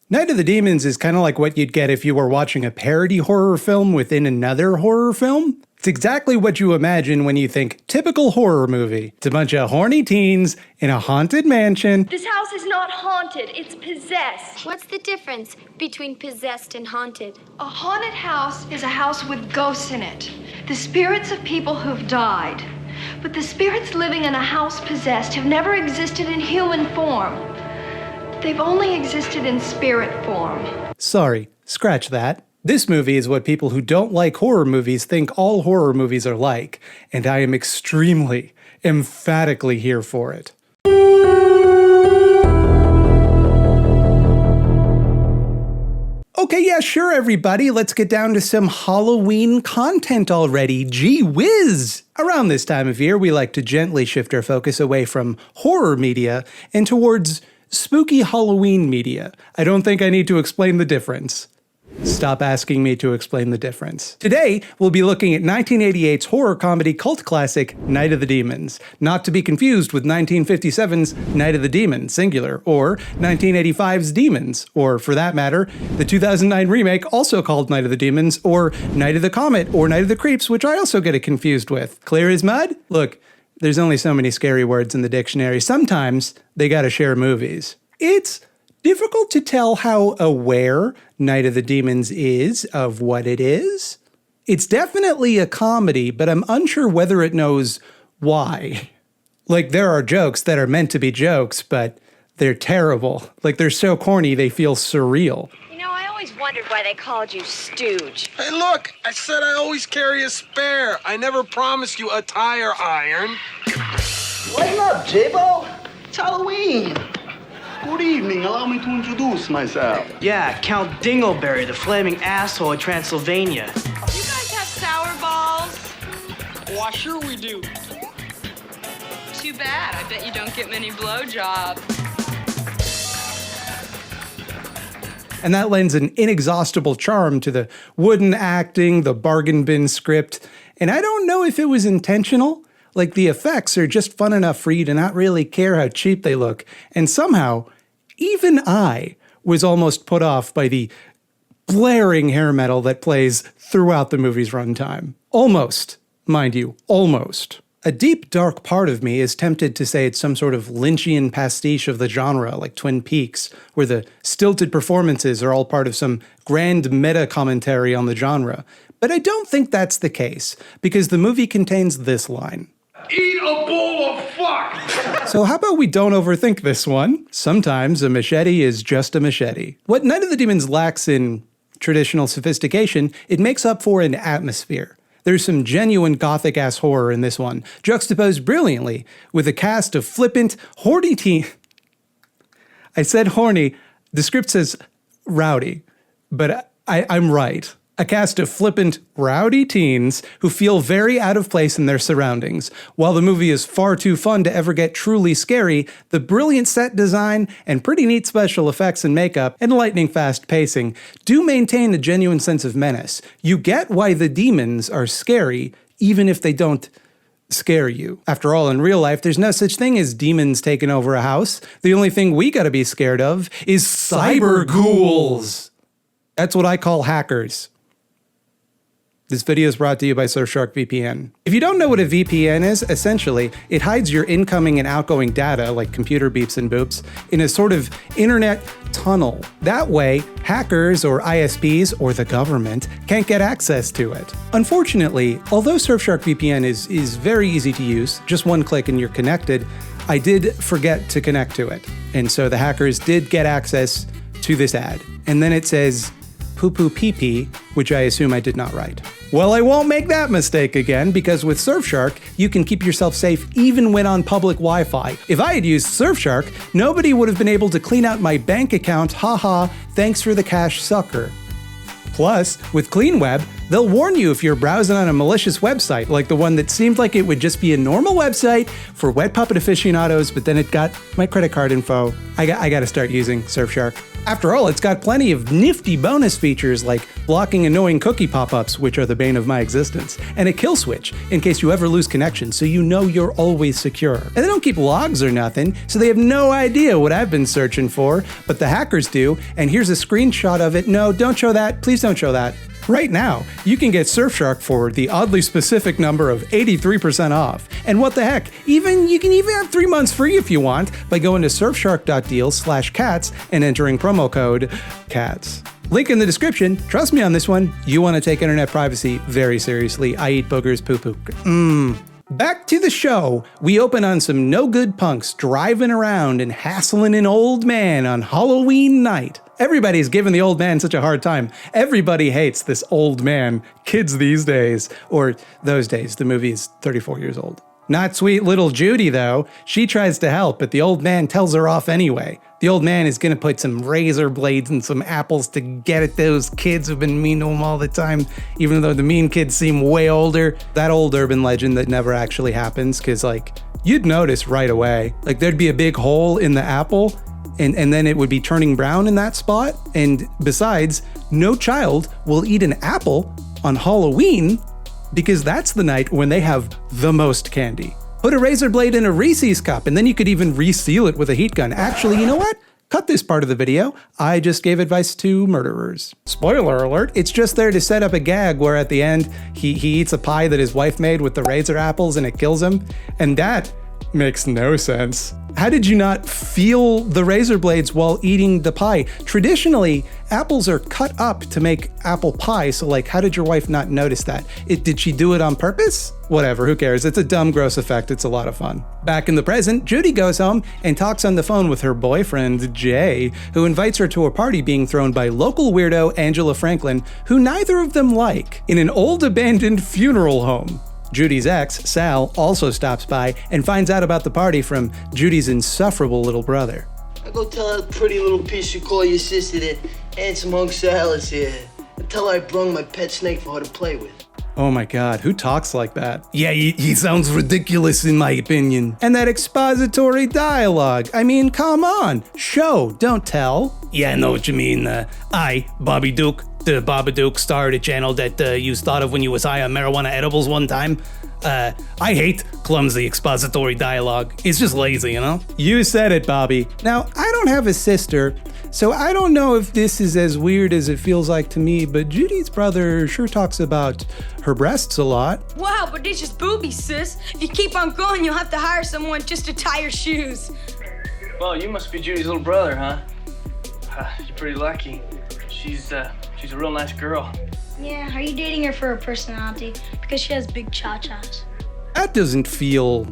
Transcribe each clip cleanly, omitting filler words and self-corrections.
Night of the Demons is kind of like what you'd get if you were watching a parody horror film within another horror film. It's exactly what you imagine when you think typical horror movie. It's a bunch of horny teens in a haunted mansion. This house is not haunted, it's possessed. What's the difference between possessed and haunted? A haunted house is a house with ghosts in it. The spirits of people who've died. But the spirits living in a house possessed have never existed in human form. They've only existed in spirit form. Sorry, scratch that. This movie is what people who don't like horror movies think all horror movies are like, and I am extremely, emphatically here for it. Okay, yeah, sure, everybody. Let's get down to some Halloween content already. Gee whiz! Around this time of year, we like to gently shift our focus away from horror media and towards spooky Halloween media. I don't think I need to explain the difference. Stop asking me to explain the difference. Today, we'll be looking at 1988's horror comedy cult classic, Night of the Demons, not to be confused with 1957's Night of the Demons, singular, or 1985's Demons, or for that matter, the 2009 remake also called Night of the Demons, or Night of the Comet, or Night of the Creeps, which I also get it confused with. Clear as mud? Look, there's only so many scary words in the dictionary. Sometimes they gotta share movies. It's difficult to tell how aware Night of the Demons is of what it is. It's definitely a comedy, but I'm unsure whether it knows why. Like, there are jokes that are meant to be jokes, but they're terrible. Like, they're so corny, they feel surreal. You know, I always wondered why they called you Stooge. Hey, look, I said I always carry a spare. I never promised you a tire iron. Lighten up, J-Bo. It's Halloween. Good evening. Allow me to introduce myself. Yeah, Count Dingleberry, the flaming asshole of Transylvania. You guys have sour balls? Why, sure we do. Too bad. I bet you don't get many blowjobs. And that lends an inexhaustible charm to the wooden acting, the bargain bin script, and I don't know if it was intentional. Like, the effects are just fun enough for you to not really care how cheap they look, and somehow, even I was almost put off by the blaring hair metal that plays throughout the movie's runtime. Almost, mind you, almost. A deep, dark part of me is tempted to say it's some sort of Lynchian pastiche of the genre, like Twin Peaks, where the stilted performances are all part of some grand meta-commentary on the genre. But I don't think that's the case, because the movie contains this line. Eat a bowl of fuck! So how about we don't overthink this one? Sometimes a machete is just a machete. What Night of the Demons lacks in traditional sophistication, it makes up for in atmosphere. There's some genuine gothic-ass horror in this one, juxtaposed brilliantly with a cast of flippant, horny teen... I said horny, the script says rowdy, but I'm right. A cast of flippant, rowdy teens who feel very out of place in their surroundings. While the movie is far too fun to ever get truly scary, the brilliant set design and pretty neat special effects and makeup and lightning fast pacing do maintain a genuine sense of menace. You get why the demons are scary, even if they don't scare you. After all, in real life, there's no such thing as demons taking over a house. The only thing we gotta be scared of is cyber ghouls. That's what I call hackers. This video is brought to you by Surfshark VPN. If you don't know what a VPN is, essentially, it hides your incoming and outgoing data, like computer beeps and boops, in a sort of internet tunnel. That way, hackers or ISPs or the government can't get access to it. Unfortunately, although Surfshark VPN is very easy to use, just one click and you're connected, I did forget to connect to it. And so the hackers did get access to this ad. And then it says, poo poo pee pee, which I assume I did not write. Well, I won't make that mistake again, because with Surfshark, you can keep yourself safe even when on public Wi-Fi. If I had used Surfshark, nobody would have been able to clean out my bank account, haha, thanks for the cash sucker. Plus, with CleanWeb, they'll warn you if you're browsing on a malicious website, like the one that seemed like it would just be a normal website for wet puppet aficionados, but then it got my credit card info. I gotta start using Surfshark. After all, it's got plenty of nifty bonus features like blocking annoying cookie pop-ups, which are the bane of my existence, and a kill switch in case you ever lose connection so you know you're always secure. And they don't keep logs or nothing, so they have no idea what I've been searching for, but the hackers do, and here's a screenshot of it. No, don't show that. Please don't show that. Right now, you can get Surfshark for the oddly specific number of 83% off. And what the heck, you can even have 3 months free if you want by going to surfshark.deal/cats and entering promo code CATS. Link in the description. Trust me on this one, you want to take internet privacy very seriously. I eat boogers, poo-poo. Back to the show. We open on some no-good punks driving around and hassling an old man on Halloween night. Everybody's giving the old man such a hard time. Everybody hates this old man. Kids these days. Or those days. The movie is 34 years old. Not sweet little Judy, though. She tries to help, but the old man tells her off anyway. The old man is gonna put some razor blades and some apples to get at those kids who've been mean to him all the time, even though the mean kids seem way older. That old urban legend that never actually happens, because, like, you'd notice right away. Like, there'd be a big hole in the apple, and then it would be turning brown in that spot. And besides, no child will eat an apple on Halloween because that's the night when they have the most candy. Put a razor blade in a Reese's cup, and then you could even reseal it with a heat gun. Actually, you know what? Cut this part of the video. I just gave advice to murderers. Spoiler alert, it's just there to set up a gag where at the end, he eats a pie that his wife made with the razor apples and it kills him. And that makes no sense. How did you not feel the razor blades while eating the pie? Traditionally, apples are cut up to make apple pie, so like, how did your wife not notice that? Did she do it on purpose? Whatever, who cares? It's a dumb, gross effect. It's a lot of fun. Back in the present, Judy goes home and talks on the phone with her boyfriend, Jay, who invites her to a party being thrown by local weirdo Angela Franklin, who neither of them like, in an old abandoned funeral home. Judy's ex, Sal, also stops by and finds out about the party from Judy's insufferable little brother. I go tell that pretty little piece you call your sister that handsome hunk Sal is here. And tell her I brung my pet snake for her to play with. Oh my god, who talks like that? Yeah, he sounds ridiculous in my opinion. And that expository dialogue. I mean, come on. Show, don't tell. Yeah, I know what you mean. I, Bobby Duke, the Babadook, star of the channel that you thought of when you was high on marijuana edibles one time. I hate clumsy expository dialogue. It's just lazy, you know? You said it, Bobby. Now, I don't have a sister, so I don't know if this is as weird as it feels like to me, but Judy's brother sure talks about her breasts a lot. Wow, but it's just boobies, sis. If you keep on going, you'll have to hire someone just to tie your shoes. Well, you must be Judy's little brother, huh? You're pretty lucky. She's a real nice girl. Yeah, are you dating her for her personality? Because she has big cha-chas. That doesn't feel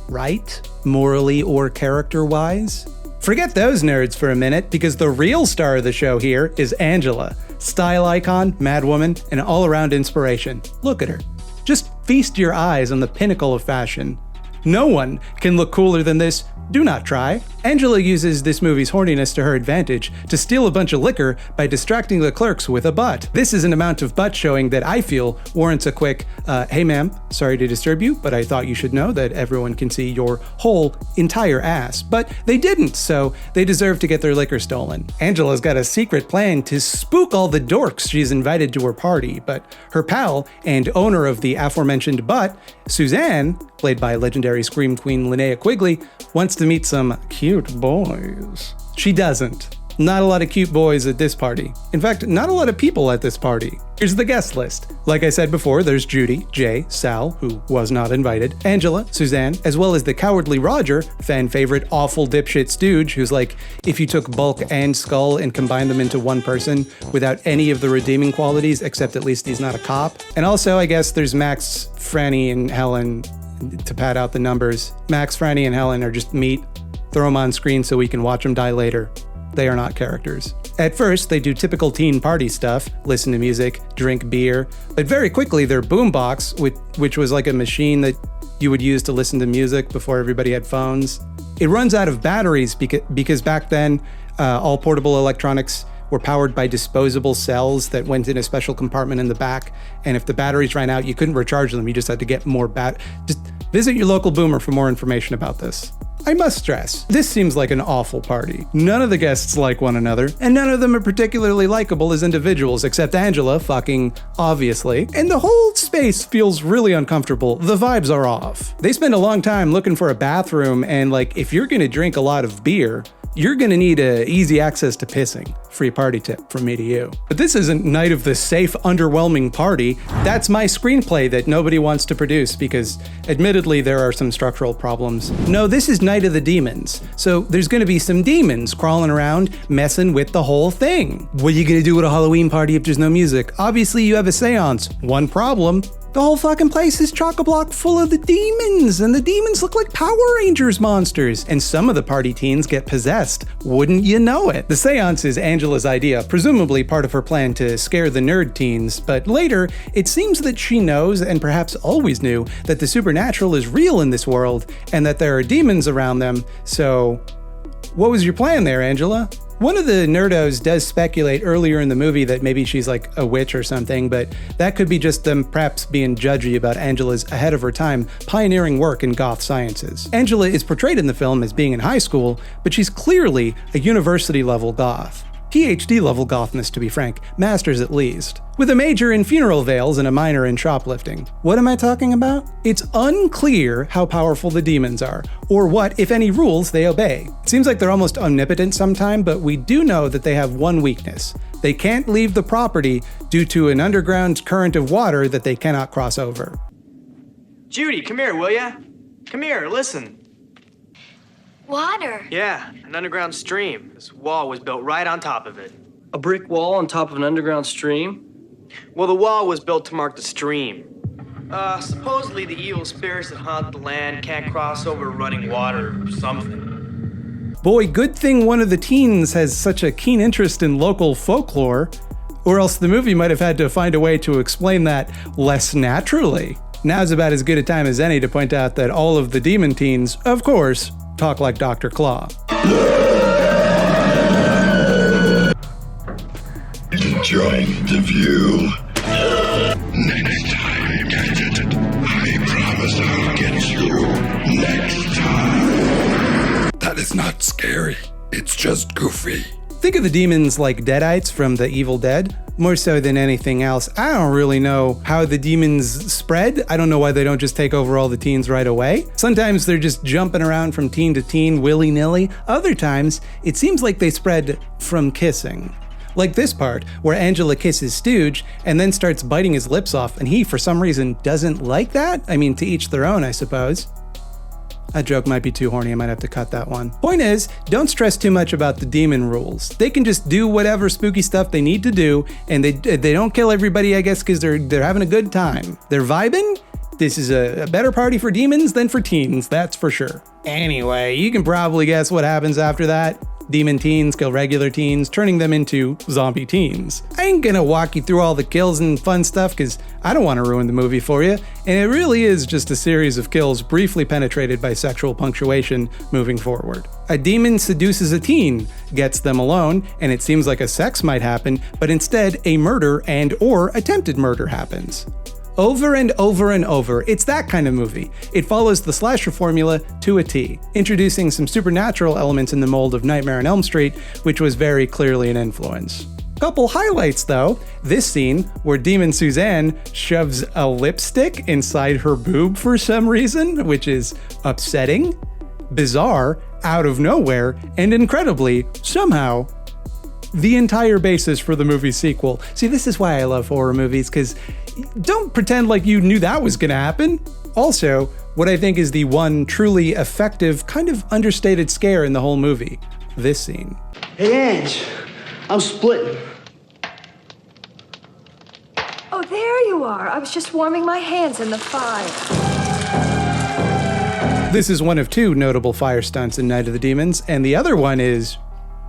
right, morally or character-wise. Forget those nerds for a minute, because the real star of the show here is Angela. Style icon, mad woman, and all-around inspiration. Look at her. Just feast your eyes on the pinnacle of fashion. No one can look cooler than this. Do not try. Angela uses this movie's horniness to her advantage to steal a bunch of liquor by distracting the clerks with a butt. This is an amount of butt showing that I feel warrants a quick, hey ma'am, sorry to disturb you, but I thought you should know that everyone can see your whole entire ass. But they didn't, so they deserve to get their liquor stolen. Angela's got a secret plan to spook all the dorks she's invited to her party, but her pal and owner of the aforementioned butt, Suzanne, played by legendary Scream Queen Linnea Quigley, wants to meet some cute boys. She doesn't. Not a lot of cute boys at this party. In fact, not a lot of people at this party. Here's the guest list. Like I said before, there's Judy, Jay, Sal, who was not invited, Angela, Suzanne, as well as the cowardly Roger, fan favorite awful dipshit stooge, who's like, if you took Bulk and Skull and combined them into one person without any of the redeeming qualities, except at least he's not a cop. And also, I guess there's Max, Franny, and Helen to pad out the numbers. Max, Franny, and Helen are just meat. Throw them on screen so we can watch them die later. They are not characters. At first, they do typical teen party stuff, listen to music, drink beer, but very quickly their boombox, which was like a machine that you would use to listen to music before everybody had phones, it runs out of batteries because back then, all portable electronics were powered by disposable cells that went in a special compartment in the back, and if the batteries ran out, you couldn't recharge them, you just had to get more Visit your local boomer for more information about this. I must stress, this seems like an awful party. None of the guests like one another, and none of them are particularly likable as individuals, except Angela, fucking obviously. And the whole space feels really uncomfortable. The vibes are off. They spend a long time looking for a bathroom, and like, if you're gonna drink a lot of beer, you're gonna need easy access to pissing. Free party tip from me to you. But this isn't Night of the Safe, Underwhelming Party. That's my screenplay that nobody wants to produce because admittedly there are some structural problems. No, this is Night of the Demons. So there's gonna be some demons crawling around messing with the whole thing. What are you gonna do at a Halloween party if there's no music? Obviously you have a seance. One problem. The whole fucking place is chock-a-block full of the demons, and the demons look like Power Rangers monsters, and some of the party teens get possessed. Wouldn't you know it? The seance is Angela's idea, presumably part of her plan to scare the nerd teens, but later, it seems that she knows, and perhaps always knew, that the supernatural is real in this world, and that there are demons around them, so what was your plan there, Angela? One of the nerdos does speculate earlier in the movie that maybe she's like a witch or something, but that could be just them perhaps being judgy about Angela's ahead of her time pioneering work in goth sciences. Angela is portrayed in the film as being in high school, but she's clearly a university-level goth. PhD-level gothness, to be frank, masters at least, with a major in funeral veils and a minor in shoplifting. What am I talking about? It's unclear how powerful the demons are, or what, if any, rules they obey. It seems like they're almost omnipotent sometime, but we do know that they have one weakness. They can't leave the property due to an underground current of water that they cannot cross over. Judy, come here, will ya? Come here, listen. Water. Yeah, an underground stream. This wall was built right on top of it. A brick wall on top of an underground stream? Well, the wall was built to mark the stream. Supposedly the evil spirits that haunt the land can't cross over running water or something. Boy, good thing one of the teens has such a keen interest in local folklore, or else the movie might have had to find a way to explain that less naturally. Now's about as good a time as any to point out that all of the demon teens, of course, talk like Dr. Claw. Enjoying the view. Next time, Gadget. I promise I'll get you next time. That is not scary. It's just goofy. Think of the demons like Deadites from The Evil Dead. More so than anything else, I don't really know how the demons spread. I don't know why they don't just take over all the teens right away. Sometimes they're just jumping around from teen to teen willy-nilly. Other times, it seems like they spread from kissing. Like this part, where Angela kisses Stooge and then starts biting his lips off, and he, for some reason, doesn't like that? I mean, to each their own, I suppose. That joke might be too horny, I might have to cut that one. Point is, don't stress too much about the demon rules. They can just do whatever spooky stuff they need to do, and they don't kill everybody, I guess, because they're having a good time. They're vibing? This is a better party for demons than for teens, that's for sure. Anyway, you can probably guess what happens after that. Demon teens kill regular teens, turning them into zombie teens. I ain't gonna walk you through all the kills and fun stuff because I don't want to ruin the movie for you, and it really is just a series of kills briefly penetrated by sexual punctuation moving forward. A demon seduces a teen, gets them alone, and it seems like a sex might happen, but instead a murder and/or attempted murder happens. Over and over and over, it's that kind of movie. It follows the slasher formula to a T, introducing some supernatural elements in the mold of Nightmare on Elm Street, which was very clearly an influence. Couple highlights though, this scene where Demon Suzanne shoves a lipstick inside her boob for some reason, which is upsetting, bizarre, out of nowhere, and incredibly, somehow, the entire basis for the movie's sequel. See, this is why I love horror movies, because don't pretend like you knew that was gonna happen. Also, what I think is the one truly effective, kind of understated scare in the whole movie, this scene. Hey, Ange, I'm splitting. Oh, there you are. I was just warming my hands in the fire. This is one of two notable fire stunts in Night of the Demons, and the other one is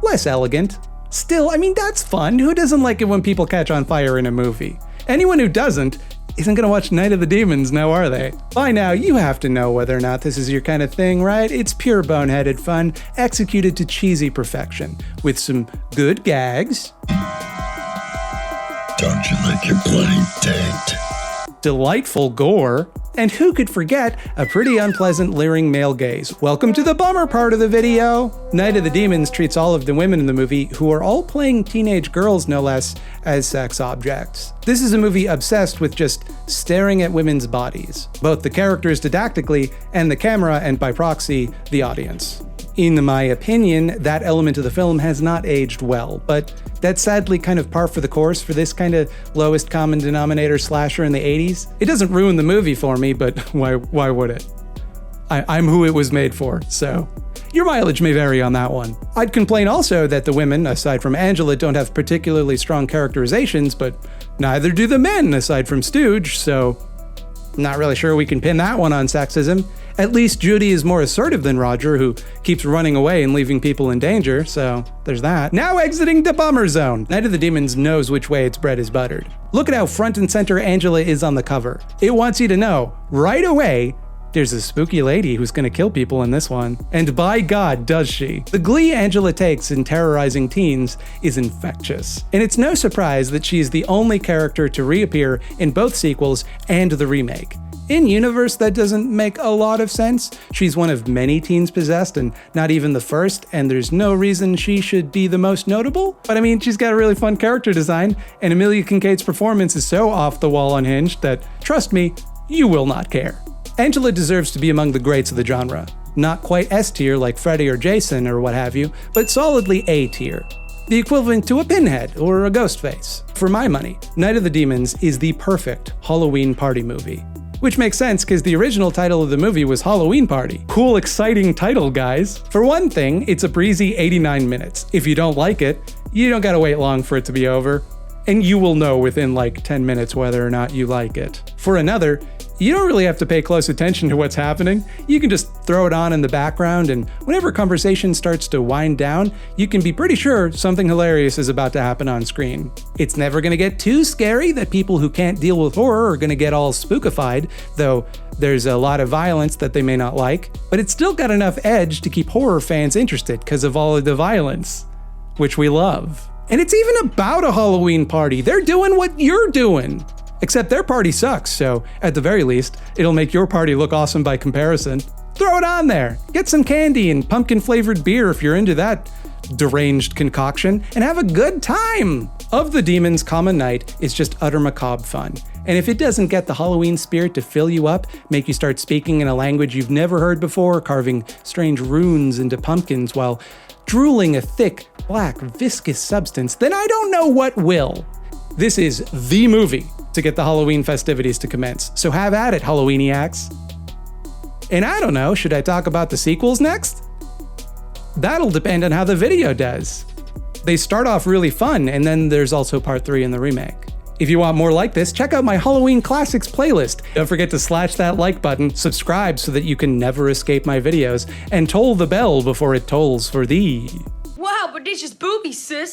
less elegant. Still, I mean, that's fun. Who doesn't like it when people catch on fire in a movie? Anyone who doesn't isn't gonna watch Night of the Demons, now are they? By now, you have to know whether or not this is your kind of thing, right? It's pure boneheaded fun, executed to cheesy perfection, with some good gags. Don't you like your bloody taint? Delightful gore, And who could forget a pretty unpleasant leering male gaze? Welcome to the bummer part of the video! Night of the Demons treats all of the women in the movie, who are all playing teenage girls no less, as sex objects. This is a movie obsessed with just staring at women's bodies, both the characters didactically and the camera, and by proxy, the audience. In my opinion, that element of the film has not aged well, but that's sadly kind of par for the course for this kind of lowest common denominator slasher in the 80s. It doesn't ruin the movie for me, but why would it? I'm who it was made for, so your mileage may vary on that one. I'd complain also that the women, aside from Angela, don't have particularly strong characterizations, but neither do the men, aside from Stooge, so not really sure we can pin that one on sexism. At least Judy is more assertive than Roger, who keeps running away and leaving people in danger, so there's that. Now exiting the bummer zone. Night of the Demons knows which way its bread is buttered. Look at how front and center Angela is on the cover. It wants you to know, right away, there's a spooky lady who's gonna kill people in this one. And by God, does she. The glee Angela takes in terrorizing teens is infectious. And it's no surprise that she's the only character to reappear in both sequels and the remake. In universe, that doesn't make a lot of sense. She's one of many teens possessed and not even the first, and there's no reason she should be the most notable. But I mean, she's got a really fun character design, and Amelia Kincaid's performance is so off the wall unhinged that, trust me, you will not care. Angela deserves to be among the greats of the genre. Not quite S tier like Freddy or Jason or what have you, but solidly A tier. The equivalent to a Pinhead or a Ghostface. For my money, Night of the Demons is the perfect Halloween party movie. Which makes sense because the original title of the movie was Halloween Party. Cool, exciting title, guys. For one thing, it's a breezy 89 minutes. If you don't like it, you don't gotta wait long for it to be over. And you will know within like 10 minutes whether or not you like it. For another, you don't really have to pay close attention to what's happening. You can just throw it on in the background, and whenever conversation starts to wind down, you can be pretty sure something hilarious is about to happen on screen. It's never gonna get too scary that people who can't deal with horror are gonna get all spookified, though there's a lot of violence that they may not like, but it's still got enough edge to keep horror fans interested because of all of the violence, which we love. And it's even about a Halloween party. They're doing what you're doing. Except their party sucks, so at the very least, it'll make your party look awesome by comparison. Throw it on there. Get some candy and pumpkin-flavored beer if you're into that deranged concoction, and have a good time. Of the Demons, Common Night is just utter macabre fun. And if it doesn't get the Halloween spirit to fill you up, make you start speaking in a language you've never heard before, carving strange runes into pumpkins while drooling a thick, black, viscous substance, then I don't know what will. This is the movie to get the Halloween festivities to commence, so have at it, Halloweeniacs. And I don't know, should I talk about the sequels next? That'll depend on how the video does. They start off really fun, and then there's also part 3 in the remake. If you want more like this, check out my Halloween Classics playlist. Don't forget to slash that like button, subscribe so that you can never escape my videos, and toll the bell before it tolls for thee. Wow, but this is booby, sis.